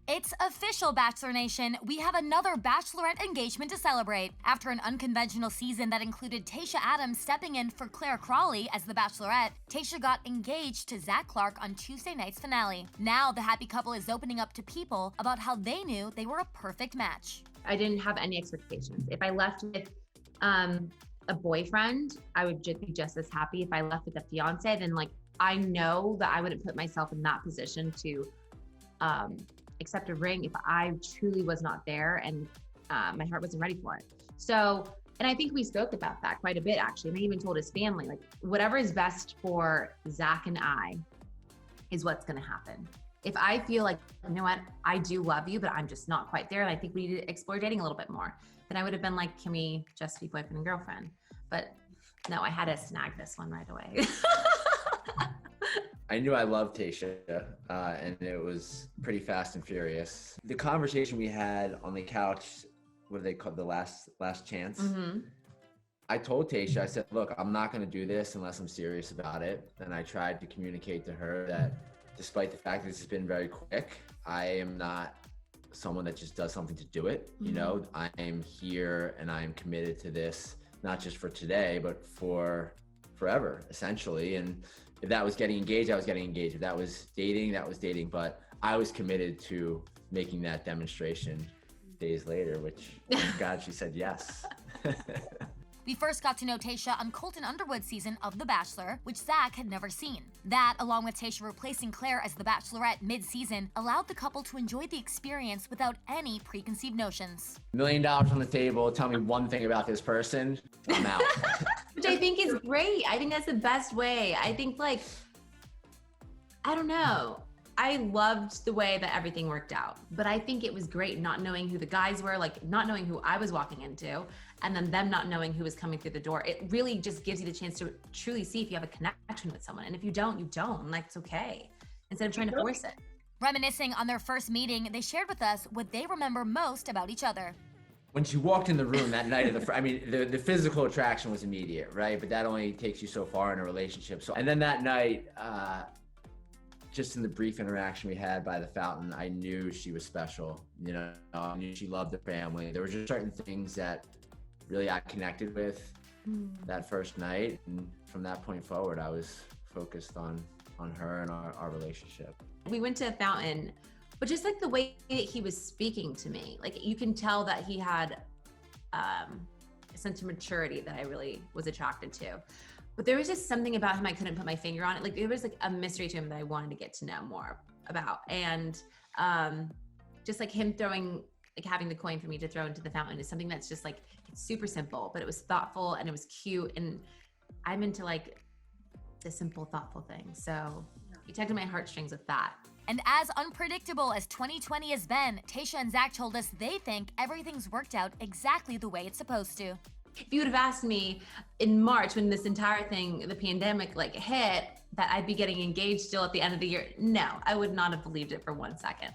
It's official, Bachelor Nation. We have another Bachelorette engagement to celebrate. After an unconventional season that included Tayshia Adams stepping in for Claire Crawley as the Bachelorette, Tayshia got engaged to Zac Clark on Tuesday night's finale. Now, the happy couple is opening up to people about how they knew they were a perfect match. I didn't have any expectations. If I left with a boyfriend, I would just be just as happy. If I left with a fiance, then I know that I wouldn't put myself in that position to accept a ring if I truly was not there and my heart wasn't ready for it. So, and I think we spoke about that quite a bit, actually. And I even told his family, whatever is best for Zac and I is what's going to happen. If I feel like, you know what, I do love you, but I'm just not quite there, and I think we need to explore dating a little bit more, then I would have been like, can we just be boyfriend and girlfriend? But no, I had to snag this one right away. I knew I loved Tayshia, and it was pretty fast and furious. The conversation we had on the couch, what do they call the last chance? Mm-hmm. I told Tayshia, I said, look, I'm not gonna do this unless I'm serious about it. And I tried to communicate to her that despite the fact that this has been very quick, I am not someone that just does something to do it. Mm-hmm. You know, I am here and I am committed to this, not just for today, but for forever, essentially. And if that was getting engaged, I was getting engaged. If that was dating, that was dating. But I was committed to making that demonstration days later, which, thank God, she said yes. We first got to know Tayshia on Colton Underwood's season of The Bachelor, which Zac had never seen. That, along with Tayshia replacing Claire as the Bachelorette mid-season, allowed the couple to enjoy the experience without any preconceived notions. $1 million on the table, tell me one thing about this person, I'm out. Which I think is great. I think that's the best way. I think I don't know. I loved the way that everything worked out, but I think it was great not knowing who the guys were, not knowing who I was walking into, and then them not knowing who was coming through the door. It really just gives you the chance to truly see if you have a connection with someone. And if you don't, you don't. It's okay. Instead of trying to force it. Reminiscing on their first meeting, they shared with us what they remember most about each other. When she walked in the room that night the physical attraction was immediate, right? But that only takes you so far in a relationship. And then that night, just in the brief interaction we had by the fountain, I knew she was special. You know, I knew she loved the family. There were just certain things that really I connected with that first night. And from that point forward, I was focused on her and our relationship. We went to a fountain, but just the way that he was speaking to me, you can tell that he had a sense of maturity that I really was attracted to. But there was just something about him I couldn't put my finger on it. There was a mystery to him that I wanted to get to know more about. And just him throwing, having the coin for me to throw into the fountain is something that's just it's super simple, but it was thoughtful and it was cute. And I'm into the simple, thoughtful things. So he tugged at my heartstrings with that. And as unpredictable as 2020 has been, Tayshia and Zac told us they think everything's worked out exactly the way it's supposed to. If you would have asked me in March when this entire thing, the pandemic hit, that I'd be getting engaged still at the end of the year, no, I would not have believed it for 1 second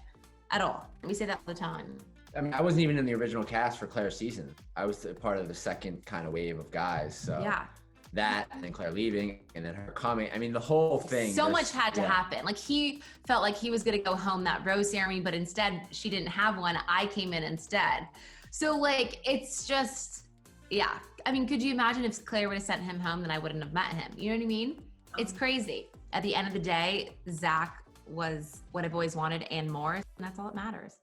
at all. We say that all the time. I mean, I wasn't even in the original cast for Claire's season. I was a part of the second kind of wave of guys. So yeah. That, and then Claire leaving, and then her coming. I mean, the whole thing. So much had to happen. He felt like he was gonna go home that rose ceremony, but instead she didn't have one. I came in instead. So it's just, yeah. I mean, could you imagine if Claire would have sent him home, then I wouldn't have met him. You know what I mean? It's crazy. At the end of the day, Zac was what I've always wanted and more, and that's all that matters.